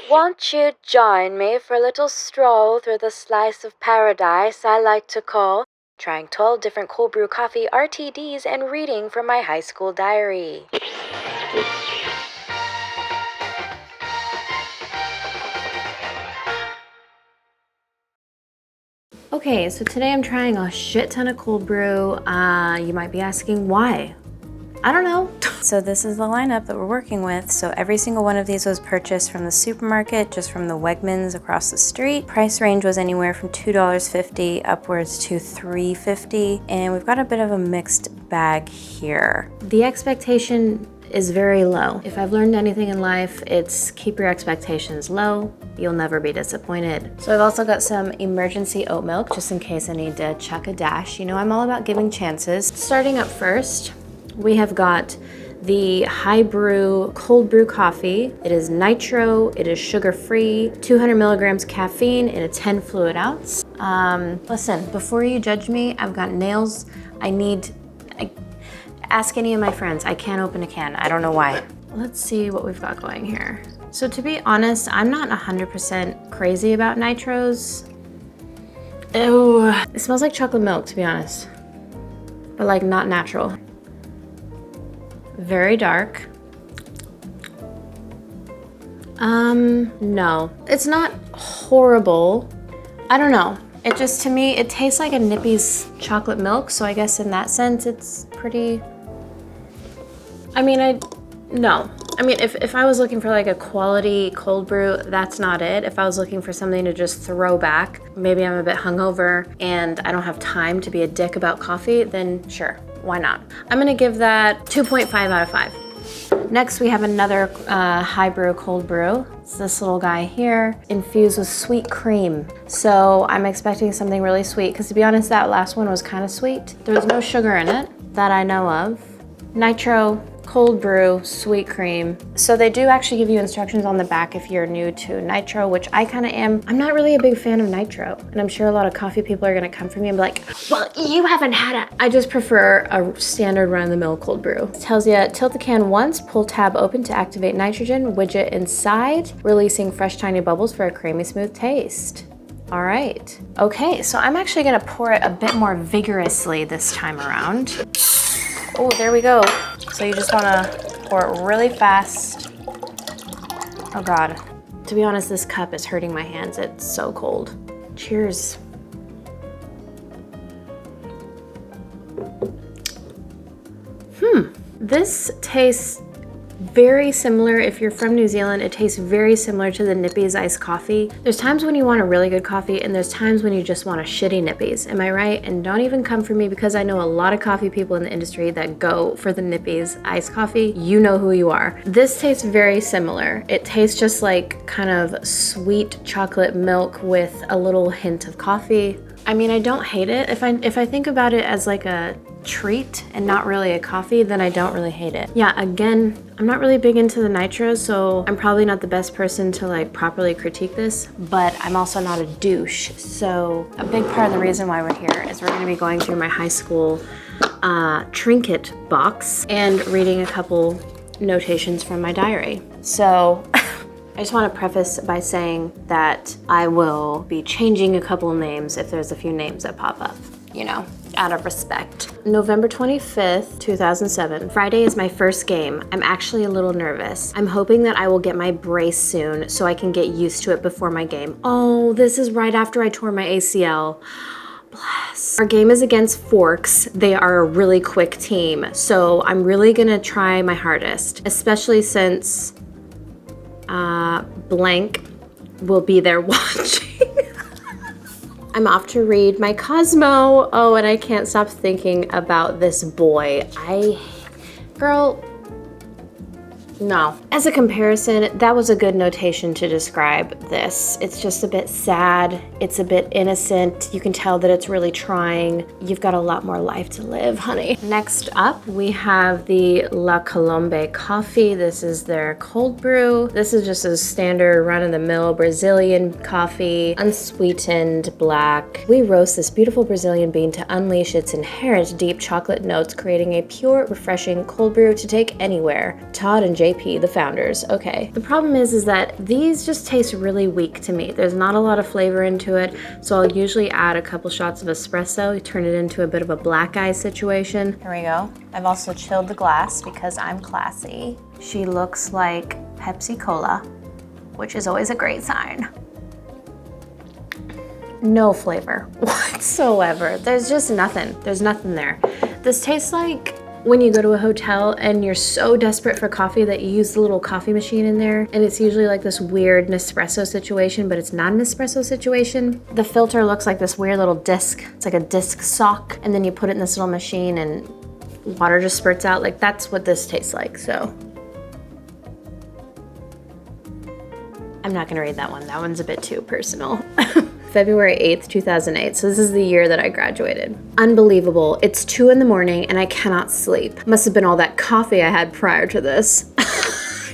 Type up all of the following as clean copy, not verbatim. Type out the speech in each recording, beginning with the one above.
Won't you join me for a little stroll through the slice of paradise I like to call trying 12 different cold brew coffee RTDs and reading from my high school diary? Okay, so today I'm trying a shit ton of cold brew. You might be asking why. I don't know. So this is the lineup that we're working with. So every single one of these was purchased from the supermarket, just from the Wegmans across the street. Price range was anywhere from $2.50 upwards to $3.50. And we've got a bit of a mixed bag here. The expectation is very low. If I've learned anything in life, it's keep your expectations low. You'll never be disappointed. So I've also got some emergency oat milk, just in case I need to chuck a dash. You know, I'm all about giving chances. Starting up first, we have got the high brew cold brew coffee. It is nitro, it is sugar-free, 200 milligrams caffeine in a 10 fluid ounce. Listen, before you judge me, I've got nails. Ask any of my friends, I can't open a can, I don't know why. Let's see what we've got going here. So to be honest, I'm not 100% crazy about nitros. Ew, it smells like chocolate milk, to be honest, but like not natural. Very dark. No, it's not horrible. I don't know. It just, to me, it tastes like a Nippy's chocolate milk. So I guess in that sense, it's pretty, no. I mean, if I was looking for like a quality cold brew, that's not it. If I was looking for something to just throw back, maybe I'm a bit hungover and I don't have time to be a dick about coffee, then sure, why not? I'm gonna give that 2.5 out of 5. Next, we have another high brew cold brew. It's this little guy here, infused with sweet cream. So I'm expecting something really sweet, because to be honest, that last one was kind of sweet. There's no sugar in it that I know of. Nitro, cold brew, sweet cream. So they do actually give you instructions on the back if you're new to nitro, which I kind of am. I'm not really a big fan of nitro, and I'm sure a lot of coffee people are gonna come for me and be like, well, you haven't had it. I just prefer a standard run-of-the-mill cold brew. It tells you, tilt the can once, pull tab open to activate nitrogen, widget inside, releasing fresh tiny bubbles for a creamy smooth taste. All right. Okay, so I'm actually gonna pour it a bit more vigorously this time around. Oh, there we go. So you just wanna pour it really fast. Oh God. To be honest, this cup is hurting my hands. It's so cold. Cheers. This tastes very similar. If you're from New Zealand, it tastes very similar to the Nippy's iced coffee. There's times when you want a really good coffee and there's times when you just want a shitty Nippy's. Am I right? And don't even come for me, because I know a lot of coffee people in the industry that go for the Nippy's iced coffee. You know who you are. This tastes very similar. It tastes just like kind of sweet chocolate milk with a little hint of coffee. I mean, I don't hate it. If I think about it as like a treat and not really a coffee, then I don't really hate it. Yeah, again, I'm not really big into the nitros, so I'm probably not the best person to like properly critique this, but I'm also not a douche. So a big part of the reason why we're here is we're gonna be going through my high school trinket box and reading a couple notations from my diary. So I just want to preface by saying that I will be changing a couple of names if there's a few names that pop up, you know, out of respect. November 25th, 2007. Friday is my first game. I'm actually a little nervous. I'm hoping that I will get my brace soon so I can get used to it before my game. Oh, this is right after I tore my ACL. Bless. Our game is against Forks. They are a really quick team, so I'm really gonna try my hardest, especially since blank will be there watching. I'm off to read my Cosmo. Oh, and I can't stop thinking about this boy. Girl, no. As a comparison, that was a good notation to describe this. It's just a bit sad. It's a bit innocent. You can tell that it's really trying. You've got a lot more life to live, honey. Next up, we have the La Colombe coffee. This is their cold brew. This is just a standard run-of-the-mill Brazilian coffee, unsweetened black. We roast this beautiful Brazilian bean to unleash its inherent deep chocolate notes, creating a pure, refreshing cold brew to take anywhere. Todd and Jay JP, the founders. Okay. The problem is that these just taste really weak to me. There's not a lot of flavor into it, so I'll usually add a couple shots of espresso, turn it into a bit of a black eye situation. Here we go. I've also chilled the glass because I'm classy. She looks like Pepsi Cola, which is always a great sign. No flavor whatsoever. There's just nothing. There's nothing there. This tastes like when you go to a hotel and you're so desperate for coffee that you use the little coffee machine in there, and it's usually like this weird Nespresso situation, but it's not an espresso situation. The filter looks like this weird little disc. It's like a disc sock, and then you put it in this little machine and water just spurts out. Like, that's what this tastes like, so. I'm not gonna read that one. That one's a bit too personal. February 8th, 2008. So this is the year that I graduated. Unbelievable. It's 2 in the morning and I cannot sleep. Must have been all that coffee I had prior to this.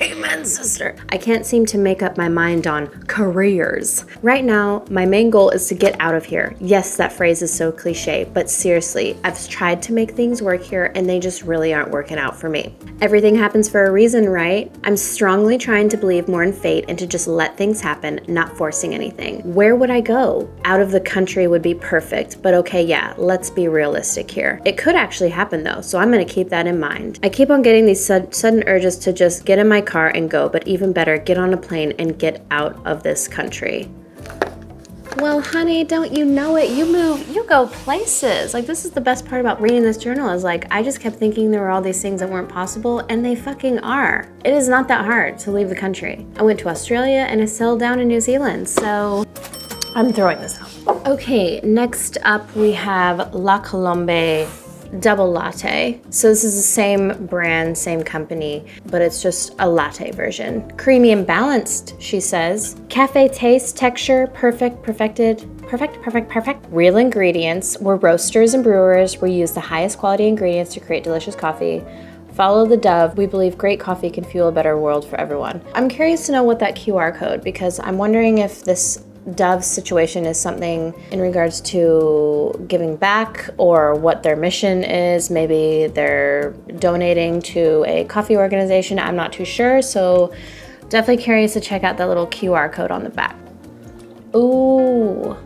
Amen, sister. I can't seem to make up my mind on careers. Right now, my main goal is to get out of here. Yes, that phrase is so cliche, but seriously, I've tried to make things work here and they just really aren't working out for me. Everything happens for a reason, right? I'm strongly trying to believe more in fate and to just let things happen, not forcing anything. Where would I go? Out of the country would be perfect, but okay, yeah, let's be realistic here. It could actually happen though, so I'm gonna keep that in mind. I keep on getting these sudden urges to just get in my car and go, but even better, get on a plane and get out of this country. Well, honey, don't you know it? You move, you go places. Like, this is the best part about reading this journal is like, I just kept thinking there were all these things that weren't possible, and they fucking are. It is not that hard to leave the country. I went to Australia and I settled down in New Zealand, so I'm throwing this out. Okay, next up we have La Colombe double latte. So this is the same brand, same company, but it's just a latte version. Creamy and balanced, she says. Cafe taste, texture, perfect. Real ingredients. We're roasters and brewers. We use the highest quality ingredients to create delicious coffee. Follow the dove. We believe great coffee can fuel a better world for everyone. I'm curious to know what that QR code, because I'm wondering if this Dove situation is something in regards to giving back or what their mission is. Maybe they're donating to a coffee organization. I'm not too sure, so definitely curious to check out that little QR code on the back. Ooh,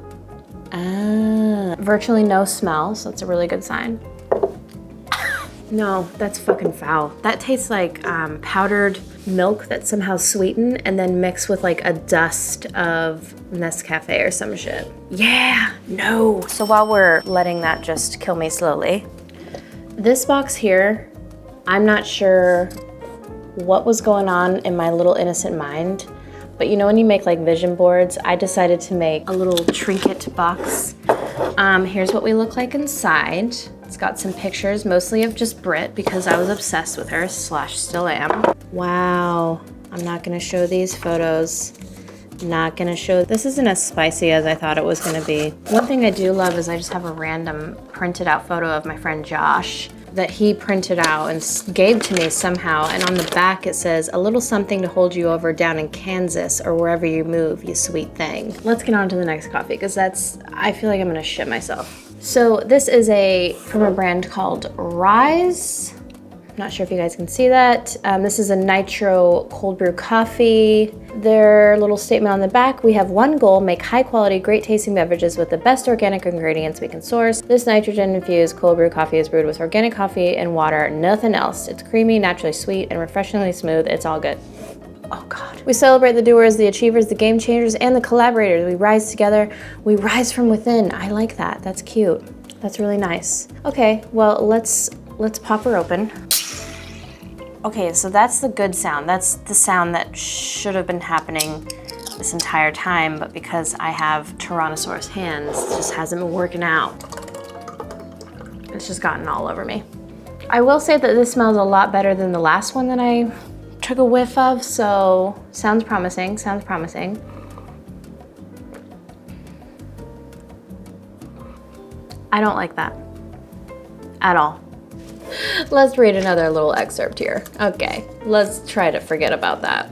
virtually no smell, so that's a really good sign. No, that's fucking foul. That tastes like powdered milk that's somehow sweetened and then mixed with like a dust of Nescafe or some shit. Yeah, no. So while we're letting that just kill me slowly. This box here, I'm not sure what was going on in my little innocent mind, but you know when you make like vision boards, I decided to make a little trinket box. Here's what we look like inside. It's got some pictures, mostly of just Brit, because I was obsessed with her, / still am. Wow, I'm not gonna show these photos. Not gonna show, this isn't as spicy as I thought it was gonna be. One thing I do love is I just have a random printed out photo of my friend Josh that he printed out and gave to me somehow, and on the back it says, a little something to hold you over down in Kansas or wherever you move, you sweet thing. Let's get on to the next coffee, because I feel like I'm gonna shit myself. So this is from a brand called Rise. I'm not sure if you guys can see that. This is a nitro cold brew coffee. Their little statement on the back, we have one goal, make high quality, great tasting beverages with the best organic ingredients we can source. This nitrogen infused cold brew coffee is brewed with organic coffee and water, nothing else. It's creamy, naturally sweet, and refreshingly smooth. It's all good. Oh God. We celebrate the doers, the achievers, the game changers, and the collaborators. We rise together. We rise from within. I like that. That's cute. That's really nice. Okay, well, let's pop her open. Okay, so that's the good sound. That's the sound that should have been happening this entire time, but because I have Tyrannosaurus hands, it just hasn't been working out. It's just gotten all over me. I will say that this smells a lot better than the last one that I took a whiff of, so sounds promising, sounds promising. I don't like that at all. Let's read another little excerpt here. Okay, let's try to forget about that.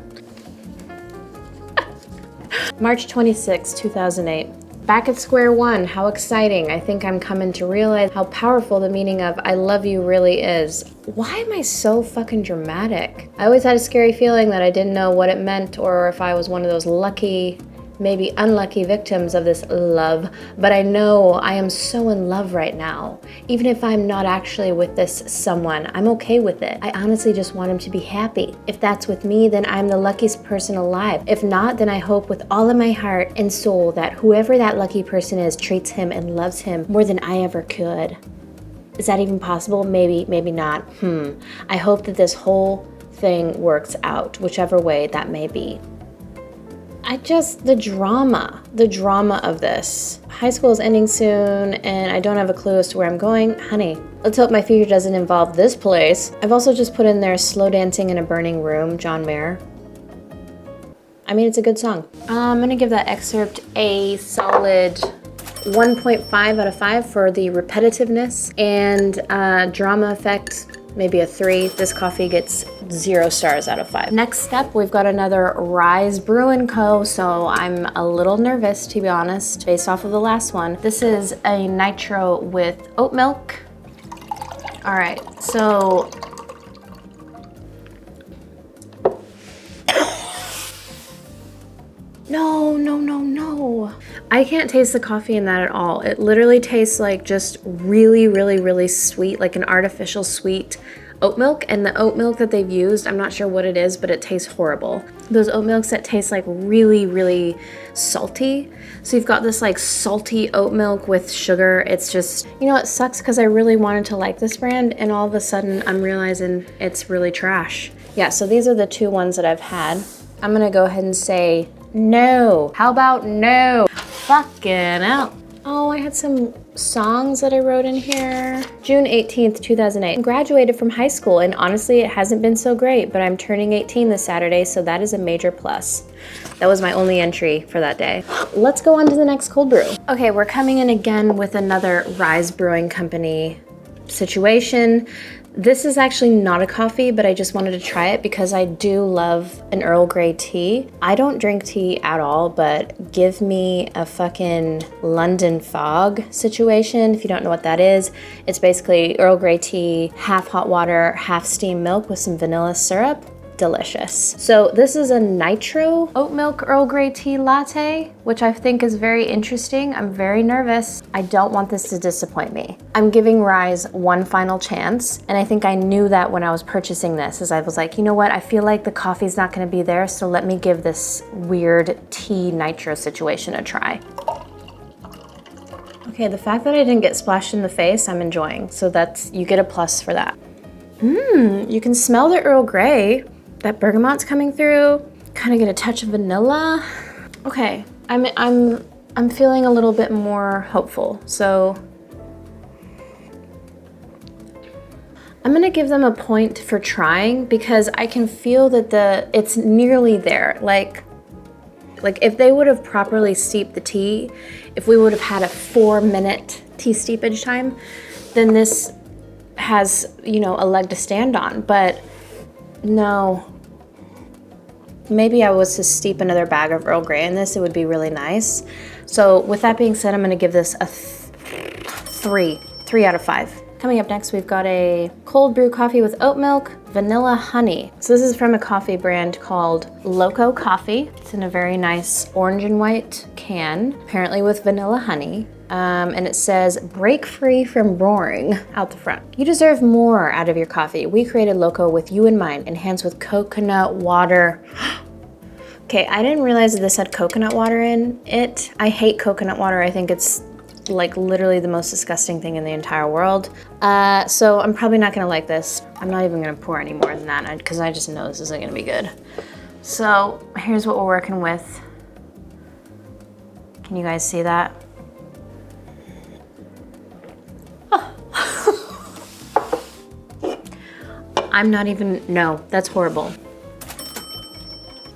March 26, 2008. Back at square one, how exciting. I think I'm coming to realize how powerful the meaning of I love you really is. Why am I so fucking dramatic? I always had a scary feeling that I didn't know what it meant or if I was one of those lucky, maybe unlucky victims of this love, but I know I am so in love right now. Even if I'm not actually with this someone, I'm okay with it. I honestly just want him to be happy. If that's with me, then I'm the luckiest person alive. If not, then I hope with all of my heart and soul that whoever that lucky person is treats him and loves him more than I ever could. Is that even possible? Maybe, maybe not. I hope that this whole thing works out, whichever way that may be. The drama of this. High school is ending soon and I don't have a clue as to where I'm going. Honey, let's hope my future doesn't involve this place. I've also just put in there Slow Dancing in a Burning Room, John Mayer. I mean, it's a good song. I'm gonna give that excerpt a solid 1.5 out of 5 for the repetitiveness and drama effect. Maybe a 3. This coffee gets 0 stars out of 5. Next step, we've got another Rise Brew & Co. So I'm a little nervous, to be honest, based off of the last one. This is a nitro with oat milk. All right, so no. I can't taste the coffee in that at all. It literally tastes like just really, really, really sweet, like an artificial sweet oat milk. And the oat milk that they've used, I'm not sure what it is, but it tastes horrible. Those oat milks that taste like really, really salty. So you've got this like salty oat milk with sugar. It's just, you know, it sucks because I really wanted to like this brand and all of a sudden I'm realizing it's really trash. Yeah, so these are the 2 ones that I've had. I'm gonna go ahead and say no. How about no? Fucking out. Oh, I had some songs that I wrote in here. June 18th, 2008. I graduated from high school and honestly, it hasn't been so great, but I'm turning 18 this Saturday, so that is a major plus. That was my only entry for that day. Let's go on to the next cold brew. Okay, we're coming in again with another Rise Brewing Company situation. This is actually not a coffee, but I just wanted to try it because I do love an Earl Grey tea. I don't drink tea at all, but give me a fucking London fog situation. If you don't know what that is, it's basically Earl Grey tea, half hot water, half steamed milk with some vanilla syrup. Delicious. So this is a nitro oat milk Earl Grey tea latte, which I think is very interesting. I'm very nervous. I don't want this to disappoint me. I'm giving Rise one final chance, and I think I knew that when I was purchasing this, as I was like, you know what, I feel like the coffee's not gonna be there, so let me give this weird tea nitro situation a try. Okay, the fact that I didn't get splashed in the face, I'm enjoying. So that's, you get a plus for that. You can smell the Earl Grey. That bergamot's coming through. Kind of get a touch of vanilla. Okay, I'm feeling a little bit more hopeful. So I'm gonna give them a point for trying because I can feel that it's nearly there. Like if they would have properly steeped the tea, if we would have had a 4-minute tea steepage time, then this has, you know, a leg to stand on. But no. Maybe I was to steep another bag of Earl Grey in this, it would be really nice. So with that being said, I'm gonna give this a 3 out of 5. Coming up next, we've got a cold brew coffee with oat milk, vanilla honey. So this is from a coffee brand called Loco Coffee. It's in a very nice orange and white can, apparently with vanilla honey. And it says, break free from roaring out the front. You deserve more out of your coffee. We created Loco with you in mind, enhanced with coconut water. Okay, I didn't realize that this had coconut water in it. I hate coconut water. I think it's like literally the most disgusting thing in the entire world. So I'm probably not gonna like this. I'm not even gonna pour any more than that because I just know this isn't gonna be good. So here's what we're working with. Can you guys see that? I'm not even, no, that's horrible.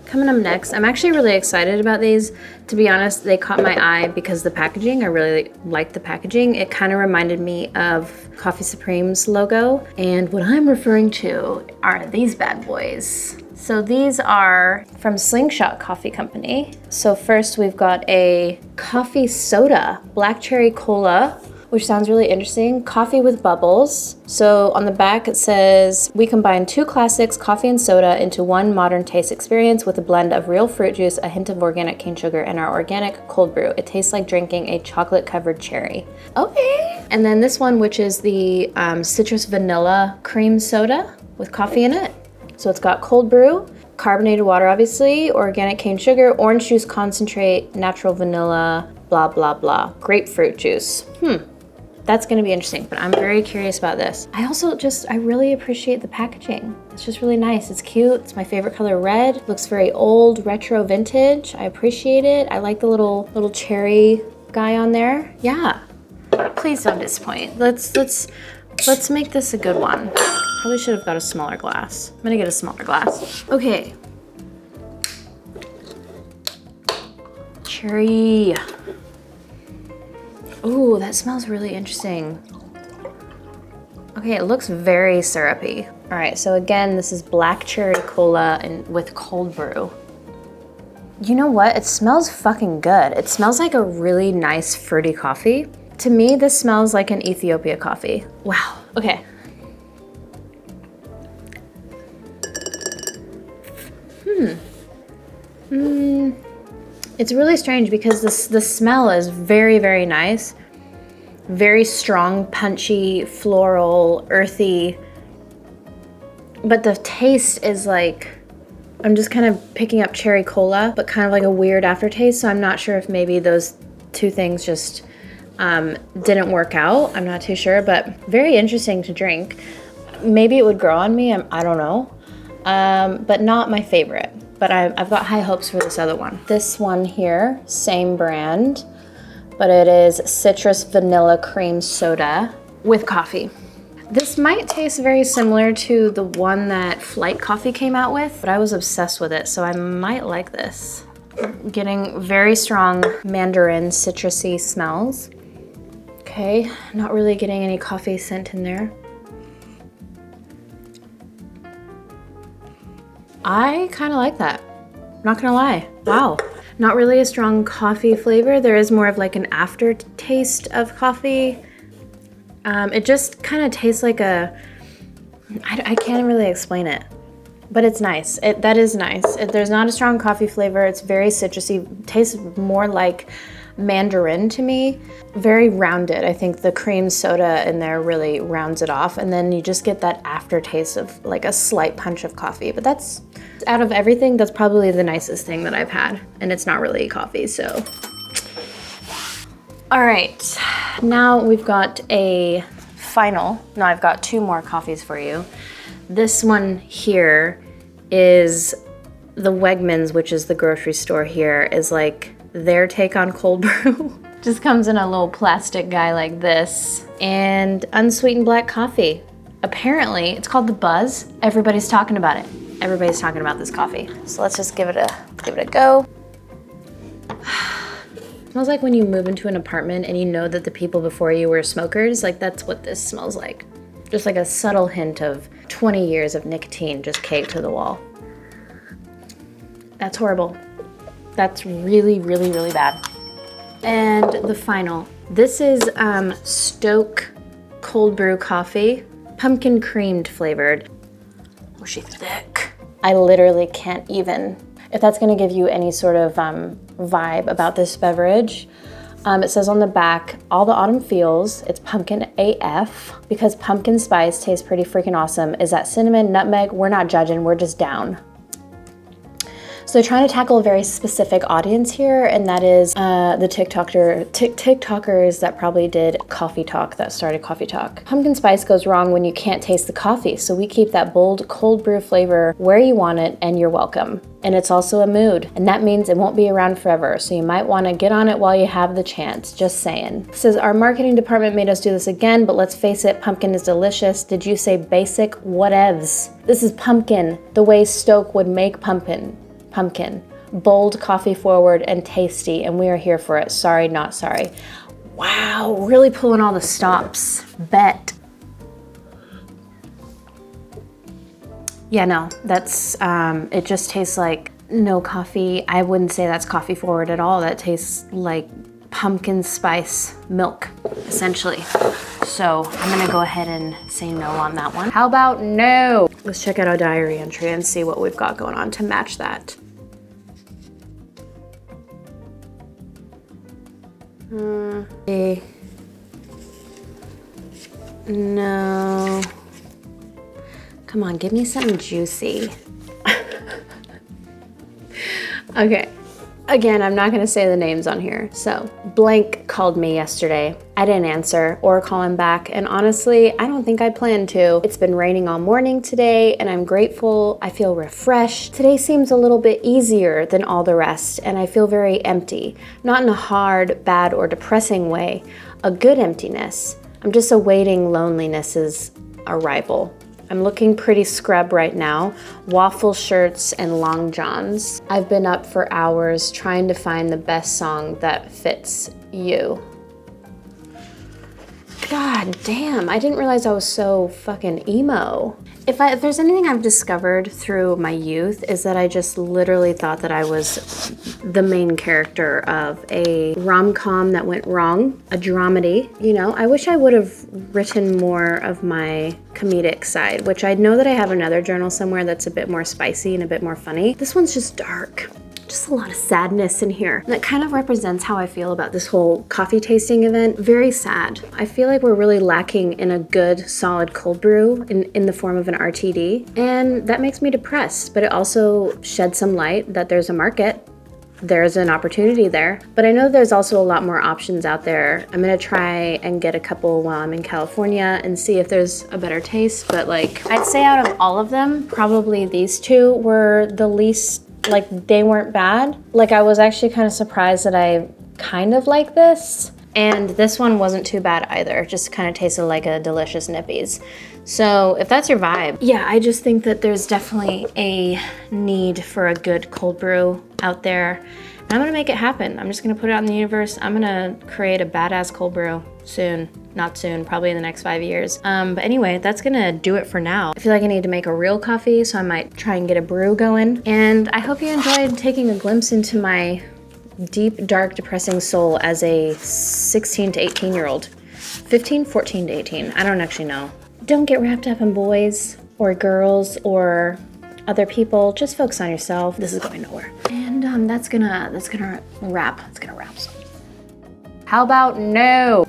Coming up next, I'm actually really excited about these. To be honest, they caught my eye because the packaging, I really liked the packaging. It kind of reminded me of Coffee Supreme's logo. And what I'm referring to are these bad boys. So these are from Slingshot Coffee Company. So first we've got a coffee soda, black cherry cola, which sounds really interesting. Coffee with bubbles. So on the back it says, we combine 2 classics, coffee and soda, into one modern taste experience with a blend of real fruit juice, a hint of organic cane sugar, and our organic cold brew. It tastes like drinking a chocolate covered cherry. Okay. And then this one, which is the citrus vanilla cream soda with coffee in it. So it's got cold brew, carbonated water obviously, organic cane sugar, orange juice concentrate, natural vanilla, blah, blah, blah. Grapefruit juice. That's gonna be interesting, but I'm very curious about this. I really appreciate the packaging. It's just really nice. It's cute. It's my favorite color, red. Looks very old, retro, vintage. I appreciate it. I like the little cherry guy on there. Yeah, please don't disappoint. Let's make this a good one. Probably should have got a smaller glass. I'm gonna get a smaller glass. Okay. Cherry. Ooh, that smells really interesting. Okay, it looks very syrupy. All right, so again, this is black cherry cola and with cold brew. You know what? It smells fucking good. It smells like a really nice fruity coffee. To me, this smells like an Ethiopia coffee. Wow, okay. It's really strange because the smell is very, very nice. Very strong, punchy, floral, earthy. But the taste is like, I'm just kind of picking up cherry cola, but kind of like a weird aftertaste. So I'm not sure if maybe those two things just didn't work out. I'm not too sure, but very interesting to drink. Maybe it would grow on me, I don't know. But not my favorite. But I've got high hopes for this other one. This one here, same brand, but it is citrus vanilla cream soda with coffee. This might taste very similar to the one that Flight Coffee came out with, but I was obsessed with it, so I might like this. Getting very strong mandarin citrusy smells. Okay, not really getting any coffee scent in there. I kind of like that, not gonna lie. Wow, not really a strong coffee flavor. There is more of like an aftertaste of coffee. It just kind of tastes like I can't really explain it, but it's nice. That is nice. There's not a strong coffee flavor. It's very citrusy, tastes more like mandarin to me. Very rounded. I think the cream soda in there really rounds it off, and then you just get that aftertaste of like a slight punch of coffee. But that's, out of everything, that's probably the nicest thing that I've had, and it's not really coffee, so. All right, now we've got I've got 2 more coffees for you. This one here is the Wegmans, which is the grocery store here, is like their take on cold brew. Just comes in a little plastic guy like this, and unsweetened black coffee. Apparently, it's called the Buzz. Everybody's talking about it. Everybody's talking about this coffee. So let's just give it a go. Smells like when you move into an apartment and you know that the people before you were smokers. Like, that's what this smells like. Just like a subtle hint of 20 years of nicotine just caked to the wall. That's horrible. That's really, really, really bad. And the final. This is Stoke Cold Brew Coffee, pumpkin creamed flavored. Oh, she's thick. I literally can't even, if that's gonna give you any sort of vibe about this beverage. It says on the back, all the autumn feels, it's pumpkin AF, because pumpkin spice tastes pretty freaking awesome. Is that cinnamon, nutmeg? We're not judging, we're just down. So they're trying to tackle a very specific audience here, and that is the TikTokers that probably did Coffee Talk, that started Coffee Talk. Pumpkin spice goes wrong when you can't taste the coffee, so we keep that bold cold brew flavor where you want it, and you're welcome. And it's also a mood, and that means it won't be around forever, so you might want to get on it while you have the chance, just saying. It says, our marketing department made us do this again, but let's face it, pumpkin is delicious. Did you say basic? Whatevs. This is pumpkin, the way Stoke would make pumpkin. Bold, coffee forward, and tasty, and we are here for it. Sorry, not sorry. Wow, really pulling all the stops. Bet. Yeah, no, that's, it just tastes like no coffee. I wouldn't say that's coffee forward at all. That tastes like pumpkin spice milk, essentially. So I'm gonna go ahead and say no on that one. How about no? Let's check out our diary entry and see what we've got going on to match that. No. Come on, give me something juicy. Okay. Again, I'm not gonna say the names on here. So, blank called me yesterday. I didn't answer or call him back, and honestly, I don't think I plan to. It's been raining all morning today, and I'm grateful. I feel refreshed. Today seems a little bit easier than all the rest, and I feel very empty. Not in a hard, bad, or depressing way. A good emptiness. I'm just awaiting loneliness's arrival. I'm looking pretty scrub right now. Waffle shirts and long johns. I've been up for hours trying to find the best song that fits you. God damn, I didn't realize I was so fucking emo. If there's anything I've discovered through my youth is that I just literally thought that I was the main character of a rom-com that went wrong, a dramedy. You know, I wish I would have written more of my comedic side, which I know that I have another journal somewhere that's a bit more spicy and a bit more funny. This one's just dark. Just a lot of sadness in here. And that kind of represents how I feel about this whole coffee tasting event. Very sad. I feel like we're really lacking in a good, solid cold brew in the form of an RTD. And that makes me depressed, but it also sheds some light that there's a market. There's an opportunity there. But I know there's also a lot more options out there. I'm gonna try and get a couple while I'm in California and see if there's a better taste. But like, I'd say out of all of them, probably these two were the least, like, they weren't bad. Like, I was actually kind of surprised that I kind of like this. And this one wasn't too bad either. Just kind of tasted like a delicious Nippies. So if that's your vibe, yeah, I just think that there's definitely a need for a good cold brew out there. And I'm gonna make it happen. I'm just gonna put it out in the universe. I'm gonna create a badass cold brew soon. Not soon, probably in the next 5 years. But anyway, that's gonna do it for now. I feel like I need to make a real coffee, so I might try and get a brew going. And I hope you enjoyed taking a glimpse into my deep, dark, depressing soul as a 16 to 18-year-old. 15, 14 to 18, I don't actually know. Don't get wrapped up in boys or girls or other people. Just focus on yourself. This is going nowhere. And that's gonna wrap. It's gonna wrap. So. How about no?